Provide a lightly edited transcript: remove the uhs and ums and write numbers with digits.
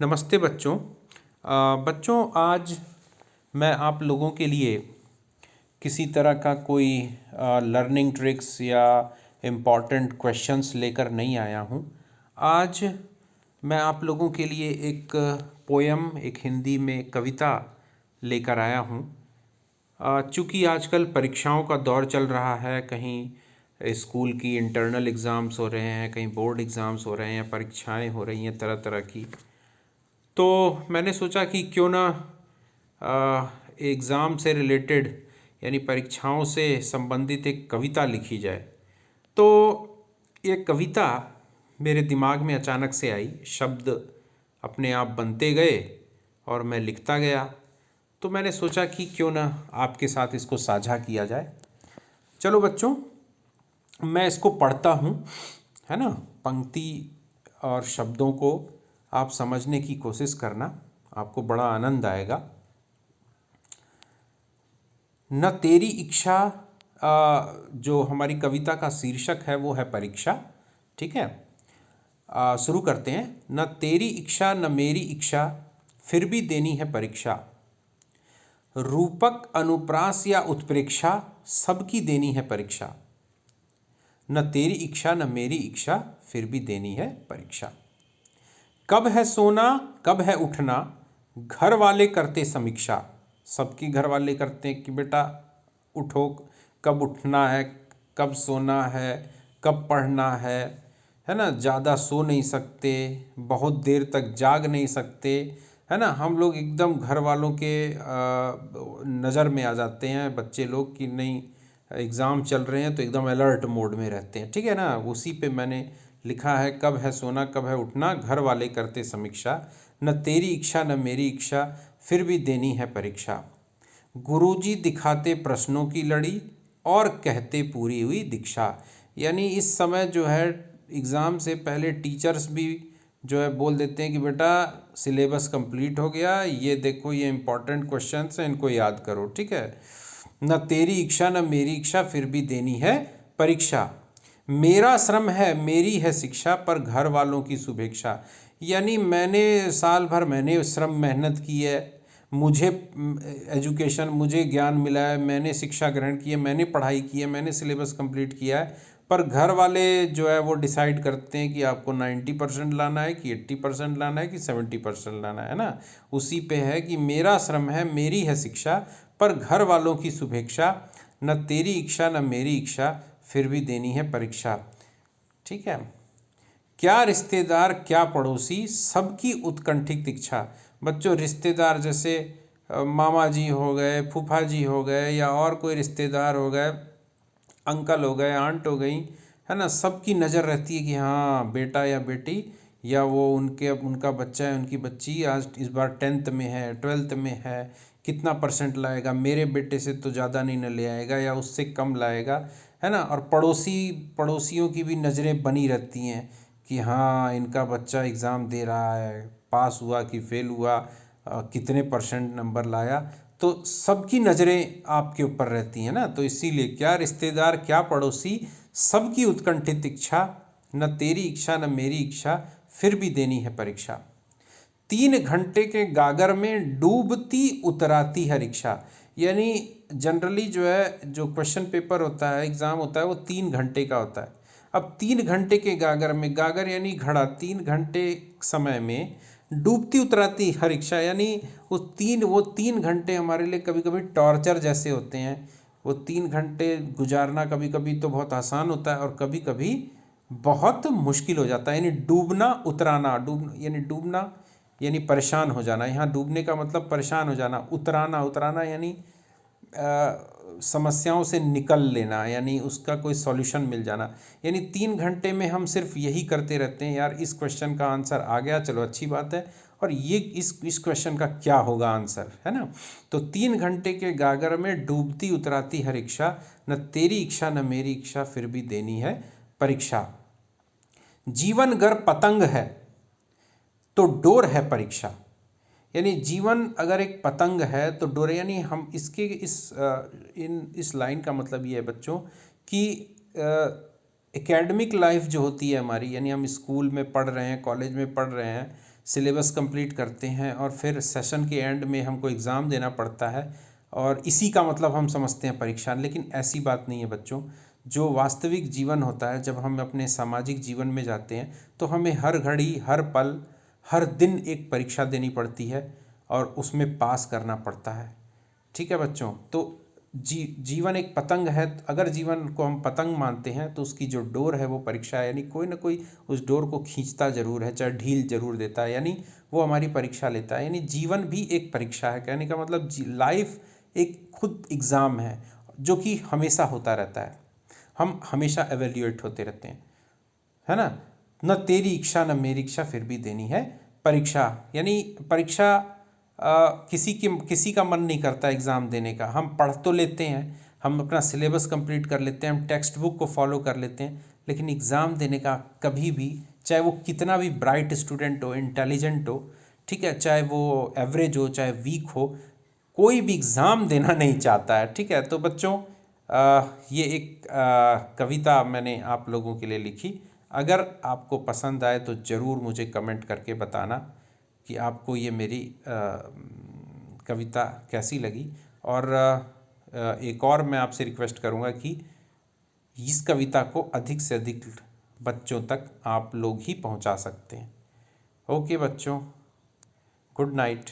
नमस्ते बच्चों। बच्चों, आज मैं आप लोगों के लिए किसी तरह का कोई लर्निंग ट्रिक्स या इम्पॉर्टेंट क्वेश्चंस लेकर नहीं आया हूँ। आज मैं आप लोगों के लिए एक पोयम, एक हिंदी में कविता लेकर आया हूँ। चूँकि आजकल परीक्षाओं का दौर चल रहा है, कहीं स्कूल की इंटरनल एग्ज़ाम्स हो रहे हैं, कहीं बोर्ड एग्ज़ाम्स हो रहे हैं, परीक्षाएं हो रही हैं तरह तरह की। तो मैंने सोचा कि क्यों ना एग्ज़ाम से रिलेटेड यानी परीक्षाओं से संबंधित एक कविता लिखी जाए। तो ये कविता मेरे दिमाग में अचानक से आई, शब्द अपने आप बनते गए और मैं लिखता गया। तो मैंने सोचा कि क्यों ना आपके साथ इसको साझा किया जाए। चलो बच्चों, मैं इसको पढ़ता हूँ, है ना। पंक्ति और शब्दों को आप समझने की कोशिश करना, आपको बड़ा आनंद आएगा। न तेरी इच्छा, जो हमारी कविता का शीर्षक है वो है परीक्षा। ठीक है, शुरू करते हैं। न तेरी इच्छा न मेरी इच्छा, फिर भी देनी है परीक्षा। रूपक अनुप्रास या उत्प्रेक्षा, सबकी देनी है परीक्षा। न तेरी इच्छा न मेरी इच्छा, फिर भी देनी है परीक्षा। कब है सोना कब है उठना, घर वाले करते समीक्षा। सबकी घर वाले करते हैं कि बेटा उठो, कब उठना है, कब सोना है, कब पढ़ना है ना। ज़्यादा सो नहीं सकते, बहुत देर तक जाग नहीं सकते, है ना। हम लोग एकदम घर वालों के नज़र में आ जाते हैं, बच्चे लोग, कि नहीं एग्ज़ाम चल रहे हैं तो एकदम अलर्ट मोड में रहते हैं। ठीक है ना। उसी पे मैंने लिखा है, कब है सोना कब है उठना, घर वाले करते समीक्षा। न तेरी इच्छा न मेरी इच्छा, फिर भी देनी है परीक्षा। गुरुजी दिखाते प्रश्नों की लड़ी, और कहते पूरी हुई दीक्षा। यानी इस समय जो है एग्ज़ाम से पहले टीचर्स भी जो है बोल देते हैं कि बेटा सिलेबस कंप्लीट हो गया, ये देखो ये इम्पॉर्टेंट क्वेश्चंस हैं, इनको याद करो। ठीक है। न तेरी इच्छा न मेरी इच्छा, फिर भी देनी है परीक्षा। मेरा श्रम है मेरी है शिक्षा, पर घर वालों की शुभेच्छा। यानी मैंने साल भर मैंने श्रम मेहनत की है, मुझे एजुकेशन, मुझे ज्ञान मिला है, मैंने शिक्षा ग्रहण की है, मैंने पढ़ाई की है, मैंने सिलेबस कंप्लीट किया है। पर घर वाले जो है वो डिसाइड करते हैं कि आपको 90% लाना है कि 80% लाना है कि 70% लाना है ना। उसी पे है कि मेरा श्रम है मेरी है शिक्षा, पर घर वालों की शुभेच्छा। न तेरी इच्छा न मेरी इच्छा, फिर भी देनी है परीक्षा। ठीक है। क्या रिश्तेदार क्या पड़ोसी, सबकी उत्कंठित इच्छा। बच्चों, रिश्तेदार जैसे मामा जी हो गए, फूफा जी हो गए, या और कोई रिश्तेदार हो गए, अंकल हो गए, आंट हो गई, है ना। सबकी नज़र रहती है कि हाँ बेटा या बेटी, या वो उनका बच्चा है, उनकी बच्ची आज इस बार 10th में है, 12th में है, कितना परसेंट लाएगा, मेरे बेटे से तो ज़्यादा नहीं न ले आएगा या उससे कम लाएगा, है ना। और पड़ोसियों की भी नज़रें बनी रहती हैं कि हाँ इनका बच्चा एग्ज़ाम दे रहा है, पास हुआ कि फेल हुआ, कितने परसेंट नंबर लाया। तो सबकी नज़रें आपके ऊपर रहती हैं ना। तो इसीलिए क्या रिश्तेदार क्या पड़ोसी, सबकी उत्कंठित इच्छा। न तेरी इच्छा न मेरी इच्छा, फिर भी देनी है परीक्षा। 3 घंटे के गागर में डूबती उतराती है रिक्शा। यानी जनरली जो है, जो क्वेश्चन पेपर होता है, एग्ज़ाम होता है, वो 3 घंटे का होता है। अब 3 घंटे के गागर में, गागर यानी घड़ा, 3 घंटे समय में डूबती उतराती हर रिक्शा, यानी वो 3 घंटे हमारे लिए कभी कभी टॉर्चर जैसे होते हैं। वो 3 घंटे गुजारना कभी कभी तो बहुत आसान होता है और कभी कभी बहुत मुश्किल हो जाता है। यानी डूबना उतराना, डूबना यानी परेशान हो जाना। यहाँ डूबने का मतलब परेशान हो जाना। उतराना, उतराना यानी समस्याओं से निकल लेना, यानी उसका कोई सॉल्यूशन मिल जाना। यानी 3 घंटे में हम सिर्फ यही करते रहते हैं, यार इस क्वेश्चन का आंसर आ गया, चलो अच्छी बात है, और ये इस क्वेश्चन का क्या होगा आंसर, है ना। तो 3 घंटे के गागर में डूबती उतराती है रिक्शा, न तेरी इच्छा न मेरी इच्छा, फिर भी देनी है परीक्षा। जीवन गर पतंग है तो डोर है परीक्षा। यानी जीवन अगर एक पतंग है तो डोर, यानी हम इसके इस लाइन का मतलब ये है बच्चों कि एकेडमिक लाइफ जो होती है हमारी, यानी हम स्कूल में पढ़ रहे हैं, कॉलेज में पढ़ रहे हैं, सिलेबस कंप्लीट करते हैं और फिर सेशन के एंड में हमको एग्ज़ाम देना पड़ता है और इसी का मतलब हम समझते हैं परीक्षा। लेकिन ऐसी बात नहीं है बच्चों। जो वास्तविक जीवन होता है, जब हम अपने सामाजिक जीवन में जाते हैं तो हमें हर घड़ी, हर पल, हर दिन एक परीक्षा देनी पड़ती है और उसमें पास करना पड़ता है। ठीक है बच्चों। तो जीवन एक पतंग है। अगर जीवन को हम पतंग मानते हैं तो उसकी जो डोर है वो परीक्षा है, यानी कोई ना कोई उस डोर को खींचता जरूर है, चाहे ढील जरूर देता है, यानी वो हमारी परीक्षा लेता है। यानी जीवन भी एक परीक्षा है। कहने का मतलब लाइफ एक खुद एग्ज़ाम है जो कि हमेशा होता रहता है। हम हमेशा एवेल्यूएट होते रहते हैं, है ना। न तेरी इच्छा न मेरी इच्छा फिर भी देनी है परीक्षा। यानी परीक्षा किसी का मन नहीं करता एग्ज़ाम देने का। हम पढ़ तो लेते हैं, हम अपना सिलेबस कंप्लीट कर लेते हैं, हम टेक्स्ट बुक को फॉलो कर लेते हैं, लेकिन एग्ज़ाम देने का कभी भी, चाहे वो कितना भी ब्राइट स्टूडेंट हो, इंटेलिजेंट हो, ठीक है, चाहे वो एवरेज हो, चाहे वीक हो, कोई भी एग्ज़ाम देना नहीं चाहता है। ठीक है। तो बच्चों, ये एक कविता मैंने आप लोगों के लिए लिखी। अगर आपको पसंद आए तो ज़रूर मुझे कमेंट करके बताना कि आपको ये मेरी कविता कैसी लगी। और एक और मैं आपसे रिक्वेस्ट करूँगा कि इस कविता को अधिक से अधिक बच्चों तक आप लोग ही पहुँचा सकते हैं। ओके बच्चों, गुड नाइट।